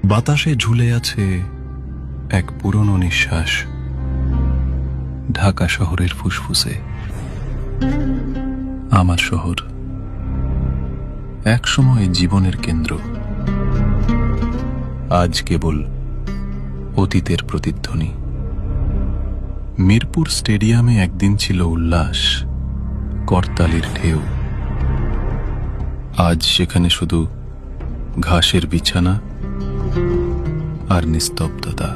বাতাসে ঝুলে আছে এক পুরনো নিঃশ্বাস, ঢাকা শহরের ফুসফুসে। আমার শহর একসময় জীবনের কেন্দ্র, আজ কেবল অতীতের প্রতিধ্বনি। মিরপুর স্টেডিয়ামে একদিন ছিল উল্লাস, করতালির ঢেউ। আজ সেখানে শুধু ঘাসের বিছানা আর নিস্তব্ধতা।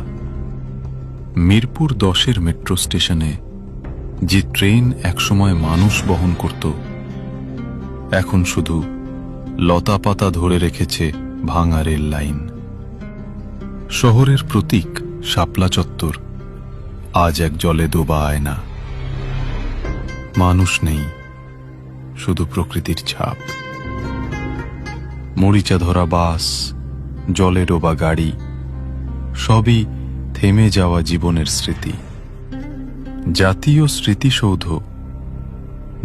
মিরপুর 10-এর মেট্রো স্টেশনে যে ট্রেন একসময় মানুষ বহন করত, এখন শুধু লতাপাতা ধরে রেখেছে ভাঙা রেল লাইন। শহরের প্রতীক শাপলা চত্বর আজ এক জলে ডোবা আয়না। মানুষ নেই, শুধু প্রকৃতির ছাপ। মরিচা ধরা বাস, জলে ডোবা গাড়ি, সবই থেমে যাওয়া জীবনের স্মৃতি। জাতীয় স্মৃতিসৌধ,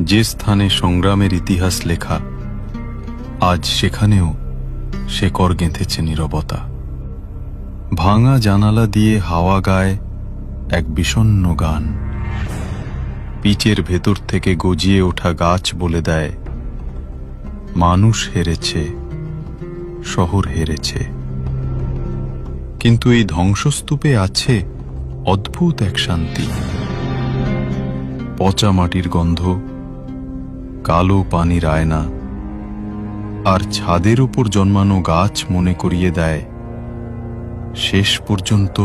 যে স্থানে সংগ্রামের ইতিহাস লেখা, আজ সেখানেও শেকড় গেঁথেছে নীরবতা। ভাঙা জানালা দিয়ে হাওয়া গায় এক বিষণ্ণ গান। পিচের ভেতর থেকে গজিয়ে ওঠা গাছ বলে দেয়, মানুষ হেরেছে, শহর হেরেছে। কিন্তু এই ধ্বংসস্তূপে আছে অদ্ভুত এক শান্তি। পচা মাটির গন্ধ, কালো পানির আয়না, আর ছাদের উপর জন্মানো গাছ মনে করিয়ে দেয়, শেষ পর্যন্ত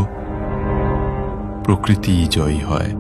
প্রকৃতিই জয়ী হয়।